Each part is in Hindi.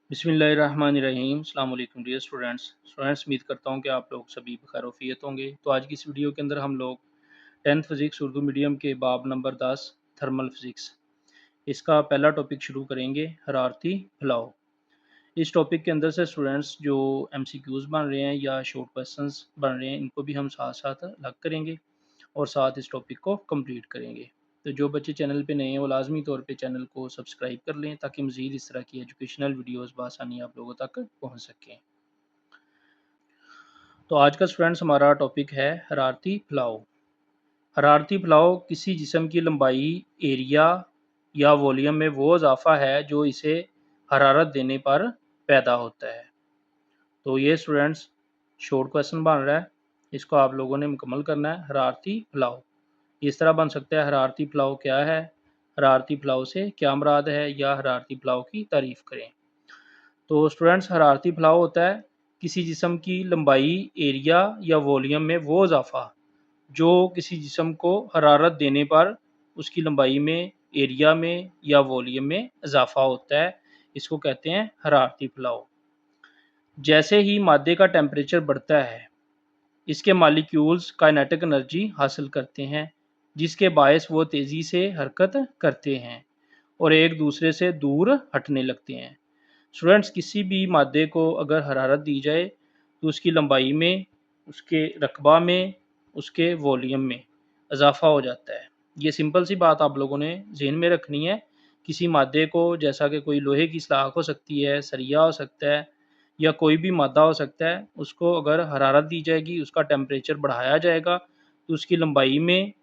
बिस्मिल्लाहिर्रहमानिर्रहीम। अस्सलाम वालेकुम डियर स्टूडेंट्स उम्मीद करता हूँ कि आप लोग सभी बखैर वफ़ियत होंगे। तो आज की इस वीडियो के अंदर हम लोग 10th फिज़िक्स उर्दू मीडियम के बाब नंबर 10 थर्मल फिज़िक्स इसका पहला टॉपिक शुरू करेंगे, हरारती फैलाव। इस टॉपिक के अंदर से स्टूडेंट्स जो एमसीक्यूज़ बन रहे हैं या शॉर्ट क्वेश्चंस बन रहे हैं, इनको भी हम साथ साथ अलग करेंगे और साथ इस टॉपिक को कंप्लीट करेंगे। तो जो बच्चे चैनल पे नए हैं वो लाजमी तौर पे चैनल को सब्सक्राइब कर लें ताकि मज़ीद इस तरह की एजुकेशनल वीडियोस बआसानी आप लोगों तक पहुंच सकें। तो आज का स्टूडेंट्स हमारा टॉपिक है हरारती फैलाव। हरारती फैलाव किसी जिस्म की लंबाई, एरिया या वॉल्यूम में वो इजाफा है जो इसे हरारत देने पर पैदा होता है। तो ये स्टूडेंट्स शॉर्ट क्वेश्चन बन रहा है, इसको आप लोगों ने मुकम्मल करना है। हरारती फैलाव इस तरह बन सकता है, हरारती फैलाव क्या है, हरारती फैलाव से क्या मुराद है, या हरारती फैलाव की तारीफ़ करें। तो स्टूडेंट्स हरारती फैलाव होता है किसी जिस्म की लंबाई, एरिया या वॉल्यूम में वो इजाफा जो किसी जिस्म को हरारत देने पर उसकी लंबाई में, एरिया में या वॉल्यूम में इजाफा होता है। इसको कहते हैं हरारती फैलाव। जैसे ही मादे का टेम्परेचर बढ़ता है, इसके मॉलिक्यूल्स काइनेटिक एनर्जी हासिल करते हैं, जिसके बायस वो तेज़ी से हरकत करते हैं और एक दूसरे से दूर हटने लगते हैं। स्टूडेंट्स किसी भी मादे को अगर हरारत दी जाए तो उसकी लंबाई में, उसके रकबा में, उसके वॉल्यूम में इजाफा हो जाता है। ये सिंपल सी बात आप लोगों ने जहन में रखनी है। किसी मादे को, जैसा कि कोई लोहे की सलाख हो सकती है, सरिया हो सकता है या कोई भी मादा हो सकता है, उसको अगर हरारत दी जाएगी, उसका टेम्परेचर बढ़ाया जाएगा तो उसकी लंबाई में,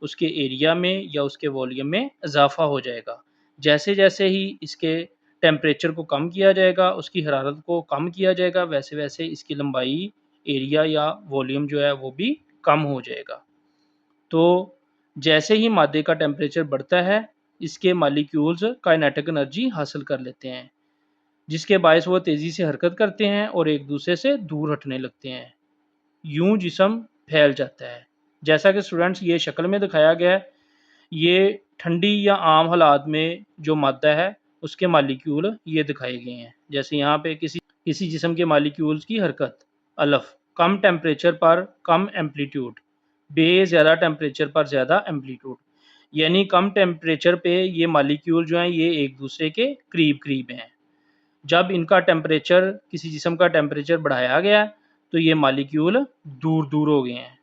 उसके एरिया में या उसके वॉल्यूम में इजाफा हो जाएगा। जैसे जैसे ही इसके टेम्परेचर को कम किया जाएगा, उसकी हरारत को कम किया जाएगा, वैसे वैसे इसकी लंबाई, एरिया या वॉल्यूम जो है वो भी कम हो जाएगा। तो जैसे ही मादे का टेम्परेचर बढ़ता है, इसके मॉलिक्यूल्स काइनेटिक एनर्जी हासिल कर लेते हैं, जिसके बायस वो तेज़ी से हरकत करते हैं और एक दूसरे से दूर हटने लगते हैं। यूं जिस्म फैल जाता है। जैसा कि स्टूडेंट्स ये शक्ल में दिखाया गया है, ये ठंडी या आम हालात में जो मादा है उसके मालिक्यूल ये दिखाए गए हैं। जैसे यहाँ पे किसी जिस्म के मालिक्यूल्स की हरकत, अलफ, कम टेम्परेचर पर कम एम्पलीट्यूड, बे ज़्यादा टेम्परेचर पर ज़्यादा एम्पलीट्यूड। यानी कम टेम्परेचर पे ये मालिक्यूल जो हैं ये एक दूसरे के करीब करीब हैं। जब इनका टेम्परेचर, किसी जिस्म का टेम्परेचर बढ़ाया गया तो ये मालिक्यूल दूर दूर हो गए हैं।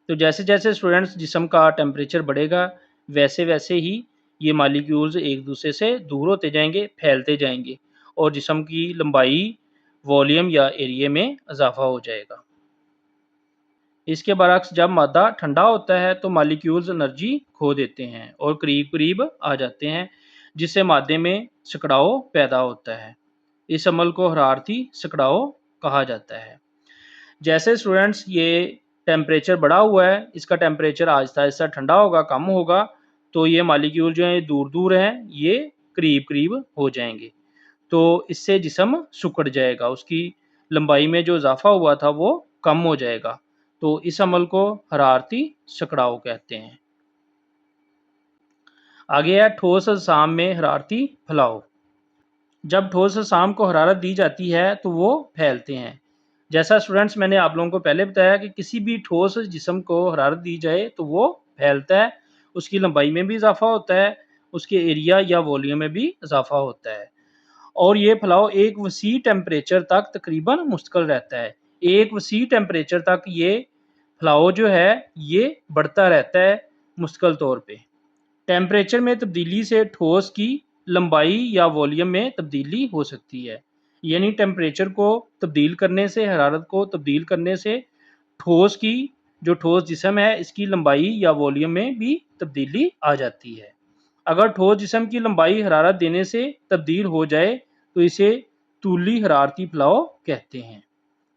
तो जैसे जैसे स्टूडेंट्स जिस्म का टेम्परेचर बढ़ेगा, वैसे वैसे ही ये मालिक्यूल्स एक दूसरे से दूर होते जाएंगे, फैलते जाएंगे और जिस्म की लंबाई, वॉल्यूम या एरिया में इजाफा हो जाएगा। इसके बरक्स जब मादा ठंडा होता है तो मालिक्यूल्स एनर्जी खो देते हैं और करीब करीब आ जाते हैं, जिससे मादे में सिकुड़ाव पैदा होता है। इस अमल को हरारती सिकुड़ाव कहा जाता है। जैसे स्टूडेंट्स ये टेम्परेचर बढ़ा हुआ है, इसका टेम्परेचर आहिस्ता आहिस्ता ठंडा होगा, कम होगा, तो ये मालिक्यूल जो है दूर दूर हैं, ये करीब करीब हो जाएंगे। तो इससे जिस्म सिकुड़ जाएगा, उसकी लंबाई में जो इजाफा हुआ था वो कम हो जाएगा। तो इस अमल को हरारती सिकुड़ाव कहते हैं। आगे है ठोस अजसाम में हरारती फैलाव। जब ठोस अजसाम को हरारत दी जाती है तो वो फैलते हैं। जैसा स्टूडेंट्स मैंने आप लोगों को पहले बताया कि किसी भी ठोस जिस्म को हरारत दी जाए तो वो फैलता है, उसकी लंबाई में भी इजाफा होता है, उसके एरिया या वॉल्यूम में भी इजाफा होता है और ये फैलाव एक वसी टेम्परेचर तक तकरीबन मुस्तकिल रहता है। एक वसी टेम्परेचर तक ये फैलाव जो है ये बढ़ता रहता है मुस्तकिल तौर पे। टेम्परेचर में तब्दीली से ठोस की लंबाई या वॉल्यूम में तब्दीली हो सकती है। यानी टेम्परेचर को तब्दील करने से, हरारत को तब्दील करने से ठोस की, जो ठोस जिस्म है इसकी लंबाई या वॉल्यूम में भी तब्दीली आ जाती है। अगर ठोस जिस्म की लंबाई हरारत देने से तब्दील हो जाए तो इसे तूली हरारती फैलाव कहते हैं।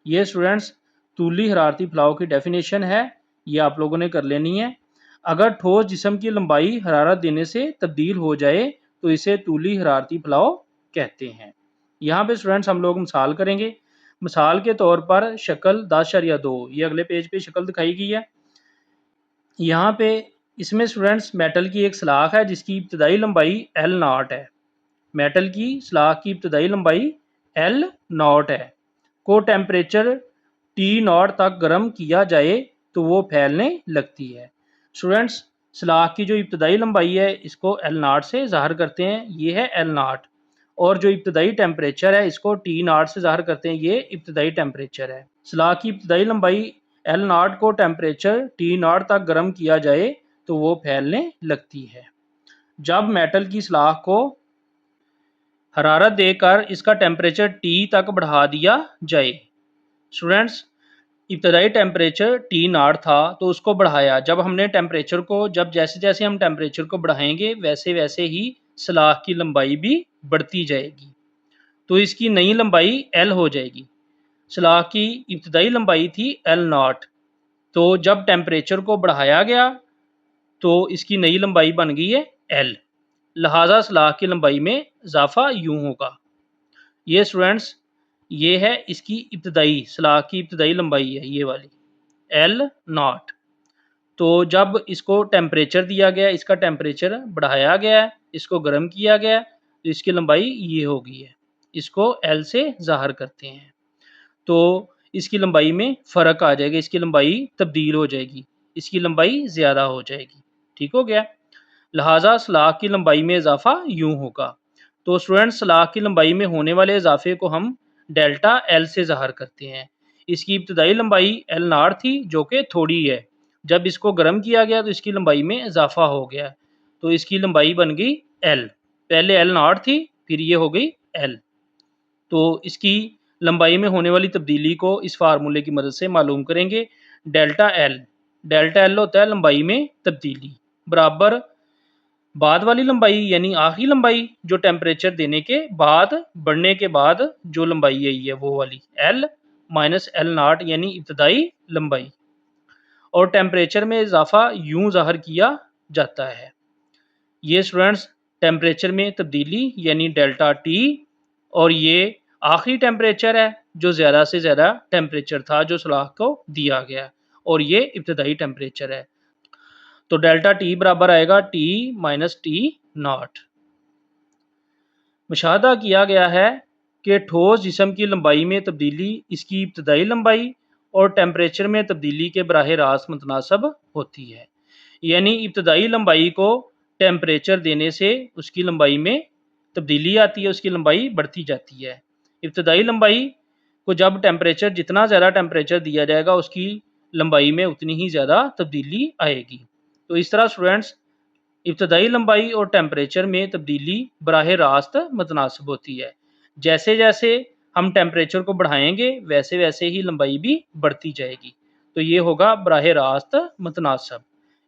ये स्टूडेंट्स तूली हरारती फैलाव की डेफिनेशन है, ये आप लोगों ने कर लेनी है। अगर ठोस जिस्म की लंबाई हरारत देने से तब्दील हो जाए तो इसे तूली हरारती फैलाव कहते हैं। यहाँ पे स्टूडेंट्स हम लोग मिसाल करेंगे। मिसाल के तौर पर शक्ल 10.2, ये अगले पेज पे शक्ल दिखाई गई है। यहाँ पे इसमें स्टूडेंट्स मेटल की एक सलाख है जिसकी इब्तदाई लंबाई L0 है। मेटल की सलाख की इब्तदाई लंबाई एल नॉट है को टेम्परेचर टी नॉट तक गर्म किया जाए तो वो फैलने लगती है। स्टूडेंट्स, सलाख की जो इब्तदाई लंबाई है इसको एल नाट से ज़ाहिर करते हैं, ये है एल नाट। और जो इब्तदाई टेम्परेचर है इसको टी नाट से ज़ाहिर करते हैं, ये इब्तदाई टेम्परेचर है। सलाख की इब्तदाई लंबाई एल नाट को टेम्परेचर टी नाट तक गर्म किया जाए तो वो फैलने लगती है। जब मेटल की सलाख को हरारत देकर इसका टेम्परेचर टी तक बढ़ा दिया जाए। स्टूडेंट्स, इब्तदाई टेम्परेचर टी नाट था तो उसको बढ़ाया, जब हमने टेम्परेचर को जैसे जैसे हम टेम्परेचर को बढ़ाएंगे वैसे वैसे ही सलाख की लंबाई भी बढ़ती जाएगी, तो इसकी नई लंबाई एल हो जाएगी। सलाख की इब्तदाई लंबाई थी एल नॉट, तो जब टेम्परेचर को बढ़ाया गया तो इसकी नई लंबाई बन गई है एल, लिहाजा सलाख की लंबाई में इजाफा यूं होगा। ये स्टूडेंट्स, ये है इसकी इब्तदाई सलाख की इब्तदाई लंबाई है ये वाली एल नॉट। तो जब इसको टेम्परेचर दिया गया, इसका टेम्परेचर बढ़ाया गया, इसको गर्म किया गया, तो इसकी लंबाई ये हो गई है, इसको एल से ज़ाहिर करते हैं। तो इसकी लंबाई में फ़र्क आ जाएगा, इसकी लंबाई तब्दील हो जाएगी, इसकी लंबाई ज़्यादा हो जाएगी। ठीक हो गया, लिहाजा सलाख की लंबाई में इजाफा यूं होगा। तो स्टूडेंट, सलाख की लंबाई में होने वाले इजाफे को हम डेल्टा एल से ज़ाहिर करते हैं। इसकी इब्तदाई लंबाई एल नाट थी जो कि थोड़ी है, जब इसको गर्म किया गया तो इसकी लंबाई में इजाफा हो गया, तो इसकी लंबाई बन गई एल। पहले एल नाट थी, फिर ये हो गई एल। तो इसकी लंबाई में होने वाली तब्दीली को इस फार्मूले की मदद से मालूम करेंगे। डेल्टा एल होता है लंबाई में तब्दीली, बराबर बाद वाली लंबाई यानी आखिरी लंबाई जो टेम्परेचर देने के बाद बढ़ने के बाद जो लंबाई है ये वो वाली एल माइनस एल नाट यानी इब्तदाई लंबाई। और टेम्परेचर में इजाफा यूं ज़ाहिर किया जाता है। ये स्टूडेंट्स टेम्परेचर में तब्दीली यानी डेल्टा टी, और ये आखिरी टेम्परेचर है जो ज़्यादा से ज़्यादा टेम्परेचर था जो सलाख को दिया गया, और ये इब्तदाई टेम्परेचर है। तो डेल्टा टी बराबर आएगा टी माइनस टी नॉट। मुशाहदा किया गया है कि ठोस जिस्म की लंबाई में तब्दीली इसकी इब्तदाई लंबाई और टेम्परेचर में तब्दीली के बराह रास्त मुतनासब होती है, यानी इब्तदाई लंबाई को टेम्परेचर देने से उसकी लंबाई में तब्दीली आती है, उसकी लंबाई बढ़ती जाती है। इब्तदाई लंबाई को जब टेम्परेचर जितना ज़्यादा टेम्परेचर दिया जाएगा उसकी लंबाई में उतनी ही ज़्यादा तब्दीली आएगी। तो इस तरह स्टूडेंट्स इब्तदाई लंबाई और टेम्परेचर में तब्दीली बराह रास्त मुतनासिब होती है। जैसे जैसे हम टेम्परेचर को बढ़ाएंगे वैसे वैसे ही लंबाई भी बढ़ती जाएगी, तो ये होगा बराह रास्त मुतनासिब,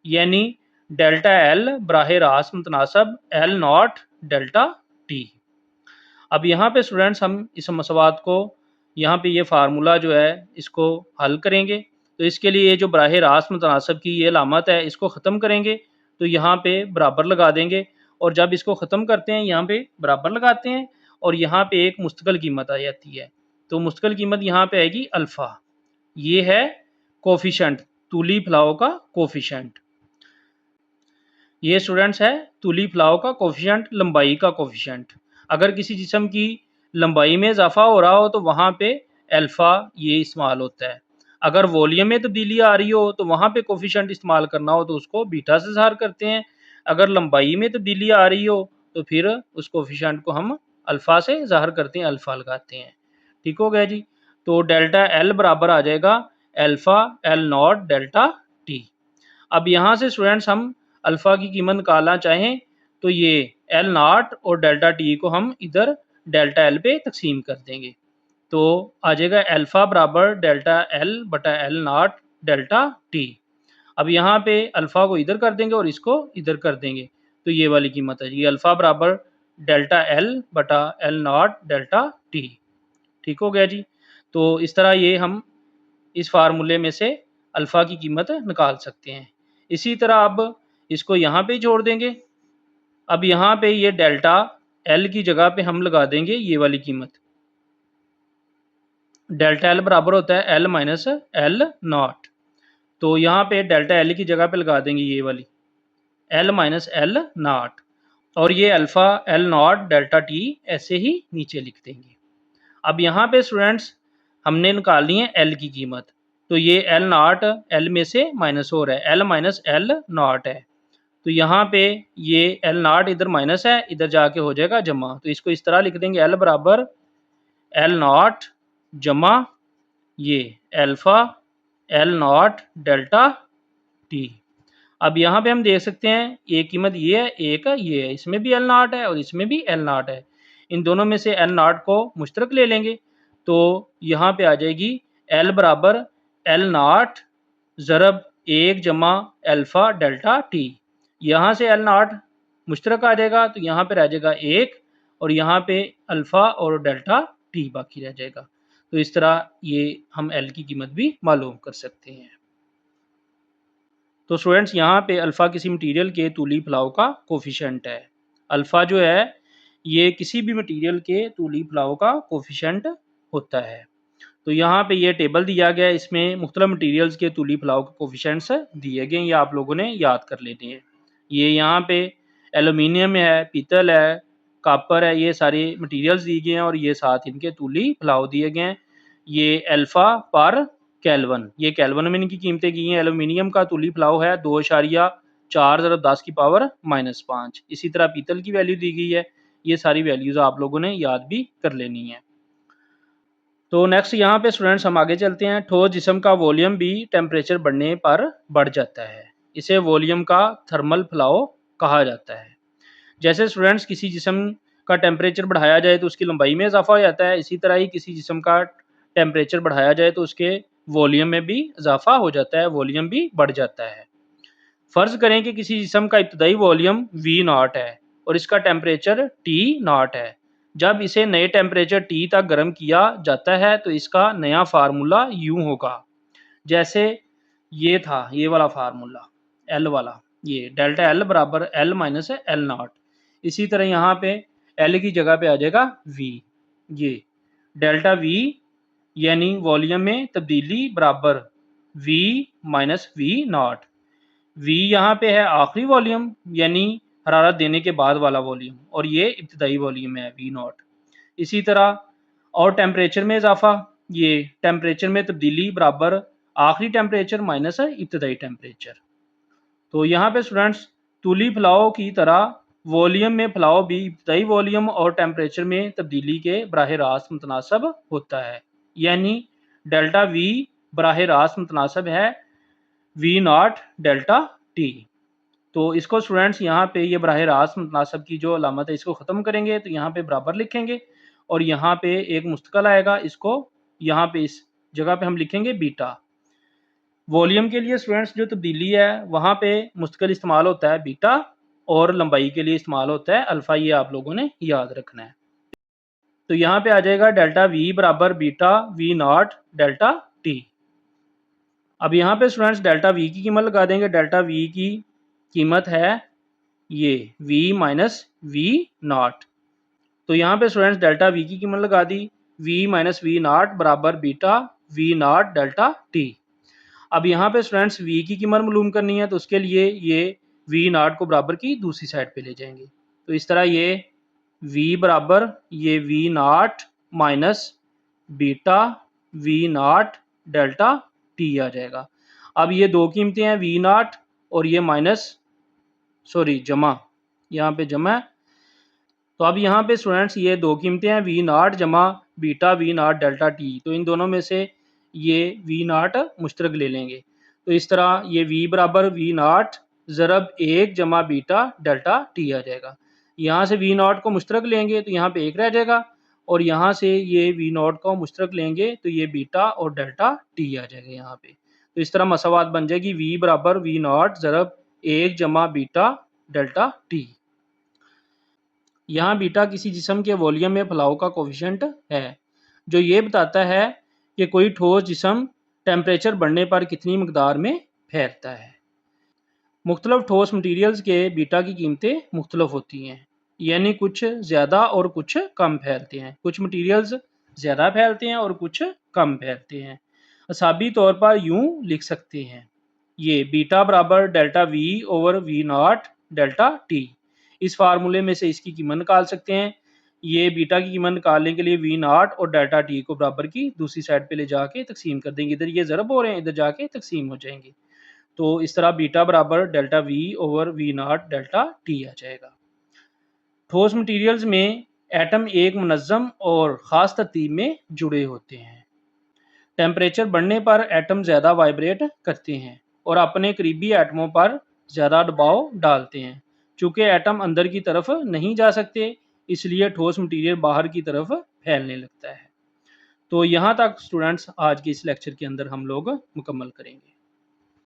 यानी डेल्टा एल बराह रास्त मुतनासिब एल नॉट डेल्टा टी। अब यहाँ पे स्टूडेंट्स हम इस मसवात को यहाँ पे ये फार्मूला जो है इसको हल करेंगे। तो इसके लिए ये जो बराह रास्त मुतनासिब की ये अलामत है इसको ख़त्म करेंगे, तो यहाँ पे बराबर लगा देंगे, और जब इसको ख़त्म करते हैं यहाँ पे बराबर लगाते हैं और यहाँ पे एक मुस्तकिल कीमत आ जाती है। तो मुस्तकिल कीमत यहाँ पे आएगी अल्फ़ा, ये है कोफिशेंट, तूली फलाव का कोफिशेंट। ये स्टूडेंट्स है तूली फलाव का कोफिशेंट, लंबाई का कोफिशेंट। अगर किसी जिस्म की लंबाई में इजाफा हो रहा हो तो वहाँ पे अल्फ़ा ये इस्तेमाल होता है। अगर वॉल्यूम में तब्दीली आ रही हो तो वहाँ पे कोफिशेंट इस्तेमाल करना हो तो उसको बीटा से ज़ाहिर करते हैं। अगर लंबाई में तब्दीली आ रही हो तो फिर उस कोफिशेंट को हम अल्फ़ा से ज़ाहिर करते हैं, अल्फ़ा लगाते हैं। ठीक हो गया जी। तो डेल्टा एल बराबर आ जाएगा alpha L not delta T. अब यहाँ से स्टूडेंट्स हम अल्फ़ा की कीमत निकालना चाहें तो ये एल नाट और डेल्टा टी को हम इधर डेल्टा एल पे तकसीम कर देंगे, तो आ जाएगा अल्फ़ा बराबर डेल्टा एल बटा एल नाट डेल्टा टी। अब यहाँ पे अल्फ़ा को इधर कर देंगे और इसको इधर कर देंगे, तो ये वाली कीमत है जी अल्फ़ा बराबर डेल्टा एल बटा एल नाट डेल्टा टी। ठीक हो गया जी। तो इस तरह ये हम इस फार्मूले में से अल्फ़ा की कीमत निकाल सकते हैं। इसी तरह अब इसको यहाँ पे जोड़ देंगे। अब यहाँ पे ये डेल्टा एल की जगह पे हम लगा देंगे ये वाली कीमत, डेल्टा एल बराबर होता है एल माइनस एल नॉट। तो यहाँ पे डेल्टा एल की जगह पे लगा देंगे ये वाली एल माइनस एल नॉट, और ये alpha L not delta T ऐसे ही नीचे लिख देंगे। अब यहाँ पे स्टूडेंट्स हमने निकालनी है एल की कीमत, तो ये एल नॉट एल में से माइनस हो रहा है, एल माइनस एल नॉट है, तो यहाँ पे ये एल नॉट इधर माइनस है, इधर जाके हो जाएगा जमा, तो इसको इस तरह लिख देंगे एल बराबर एल नॉट जमा ये alpha L not delta T. अब यहाँ पे हम देख सकते हैं एक कीमत ये है, एक ये है, इसमें भी एल नॉट है और इसमें भी एल नॉट है, इन दोनों में से एल नॉट को मुश्तरक ले लेंगे, तो यहाँ पे आ जाएगी एल बराबर एल नॉट ज़रब एक जमा एल्फ़ा डेल्टा टी। यहाँ से एल नॉट मुश्तरक आ जाएगा, तो यहाँ पे रह जाएगा एक, और यहाँ पे अल्फ़ा और डेल्टा टी बाकी रह जाएगा। तो इस तरह ये हम एल की कीमत भी मालूम कर सकते हैं। तो स्टूडेंट्स यहाँ पे अल्फ़ा किसी मटेरियल के तूली फलाव का कोफिशेंट है। अल्फ़ा जो है ये किसी भी मटेरियल के तूली फलाव का कोफिशेंट होता है। तो यहाँ पे ये टेबल दिया गया है, इसमें मुख्तलिफ मटेरियल्स के तूली फलाव के कोफिशेंट्स दिए गए हैं, ये आप लोगों ने याद कर लेने हैं। ये यहाँ पे एलुमिनियम है, पीतल है, कापर है, ये सारे मटेरियल्स दिए गए हैं और ये साथ इनके तूली फलाव दिए गए हैं। ये अल्फ़ा पर केल्विन, ये केल्विन में इनकी कीमतें की हैं। एलुमिनियम का तूली फलाव है 2.4 ज़रब 10 की पावर -5। इसी तरह पीतल की वैल्यू दी गई है। ये सारी वैल्यूज़ आप लोगों ने याद भी कर लेनी है। तो नेक्स्ट यहाँ पे स्टूडेंट्स हम आगे चलते हैं। ठोस जिस्म का वॉल्यूम भी टेम्परेचर बढ़ने पर बढ़ जाता है, इसे वॉल्यूम का थर्मल फ्लो कहा जाता है। जैसे स्टूडेंट्स किसी जिस्म का टेम्परेचर बढ़ाया जाए तो उसकी लंबाई में इजाफा हो जाता है, इसी तरह ही किसी जिस्म का टेम्परेचर बढ़ाया जाए तो उसके वॉल्यूम में भी इजाफा हो जाता है, वॉल्यूम भी बढ़ जाता है। फ़र्ज़ करें कि किसी जिस्म का इब्तदाई वॉल्यूम वी नॉट है और इसका टेम्परेचर टी नॉट है। जब इसे नए टेम्परेचर टी तक गर्म किया जाता है तो इसका नया फार्मूला यूँ होगा, जैसे ये था, ये वाला फार्मूला एल वाला, ये डेल्टा एल बराबर एल माइनस एल नॉट। इसी तरह यहाँ पे एल की जगह पे आ जाएगा वी, ये डेल्टा वी यानी वॉल्यूम में तब्दीली बराबर V minus V naught. V यहाँ पे है आखिरी वॉल्यूम यानी हरारत देने के बाद वाला वॉल्यूम, और ये इब्तदाई वॉल्यूम है वी नॉट। इसी तरह और टेम्परेचर में इजाफा, ये टेम्परेचर में तब्दीली बराबर आखिरी टेम्परेचर माइनस इब्तदाई टेम्परेचर। तो यहाँ पे स्टूडेंट्स तूली फलाव की तरह वॉल्यूम में फलाव भी इब्तदाई वॉल्यूम और टेम्परेचर में तब्दीली के बराह रास्त मुतनासब होता है, यानी डेल्टा वी बराह रास्त मुतनासब है वी नॉट डेल्टा टी। तो इसको स्टूडेंट्स यहाँ पे ये बराह रास्त मुतनासब की जो अलामत है इसको ख़त्म करेंगे, तो यहाँ पे बराबर लिखेंगे और यहाँ पे एक मुस्तकल आएगा, इसको यहाँ पे इस जगह पे हम लिखेंगे बीटा। वॉल्यूम के लिए स्टूडेंट्स जो तब्दीली है वहाँ पे मुस्तकल इस्तेमाल होता है बीटा और लंबाई के लिए इस्तेमाल होता है अल्फ़ा, ये आप लोगों ने याद रखना है। तो यहाँ पे आ जाएगा डेल्टा वी बराबर beta v naught delta T. अब यहाँ पे स्टूडेंट्स डेल्टा वी की कीमत लगा देंगे। डेल्टा वी की कीमत है ये वी माइनस वी नॉट। तो यहाँ पे स्टूडेंट्स डेल्टा वी की कीमत लगा दी, वी माइनस वी नॉट बराबर beta v naught delta T. अब यहाँ पे स्टूडेंट्स वी की कीमत मालूम करनी है, तो उसके लिए ये वी नॉट को बराबर की दूसरी साइड पे ले जाएंगे। तो इस तरह ये वी बराबर ये v naught minus beta v naught delta t आ जाएगा। अब ये दो कीमतें हैं वी नॉट और ये माइनस सॉरी जमा, यहाँ पे जमा है। तो अब यहाँ पे स्टूडेंट्स ये दो कीमतें हैं वी नॉट जमा beta v naught delta T, तो इन दोनों में से ये वी नॉट मुश्तरक ले लेंगे। तो इस तरह ये वी बराबर वी नॉट ज़रब एक जमा बीटा डेल्टा टी आ जाएगा। यहाँ से वी नॉट को मुश्तरक लेंगे तो यहाँ पे एक रह जाएगा, और यहाँ से ये वी नॉट को मुश्तरक लेंगे तो ये बीटा और डेल्टा टी आ जाएगा यहाँ पे। तो इस तरह मसावात बन जाएगी वी बराबर वी नॉट ज़रब एक जमा बीटा डेल्टा टी। यहाँ बीटा किसी जिस्म के वॉल्यूम में फलाव का कोफिशिएंट है, जो ये बताता है कि कोई ठोस जिस्म टेम्परेचर बढ़ने पर कितनी मकदार में फैलता है। मुख्तलिफ ठोस मटीरियल्स के बीटा की कीमतें मुख्तलिफ होती हैं, यानी कुछ ज़्यादा और कुछ कम फैलते हैं। कुछ मटीरियल्स ज़्यादा फैलते हैं और कुछ कम फैलते हैं। असाबी तौर पर यूँ लिख सकते हैं, ये बीटा बराबर delta we over we naught delta T. इस फार्मूले में से इसकी कीमत निकाल सकते हैं। ये बीटा की कीमत निकालने के लिए वी नॉट और डेल्टा टी को बराबर की दूसरी साइड पे ले जाके तकसीम कर देंगे। इधर ये ज़रब हो रहे हैं, इधर जाके तकसीम हो जाएंगे। तो इस तरह बीटा बराबर delta we over we naught delta t आ जाएगा। ठोस मटीरियल्स में एटम एक मुनज़्ज़म और ख़ास तरतीब में जुड़े होते हैं। टेम्परेचर बढ़ने पर एटम ज़्यादा वाइब्रेट करते हैं और अपने करीबी एटमों पर ज़्यादा दबाव डालते हैं। चूँकि एटम अंदर की तरफ नहीं जा सकते, इसलिए ठोस मटीरियल बाहर की तरफ फैलने लगता है। तो यहाँ तक स्टूडेंट्स आज के इस लेक्चर के अंदर हम लोग मुकम्मल करेंगे।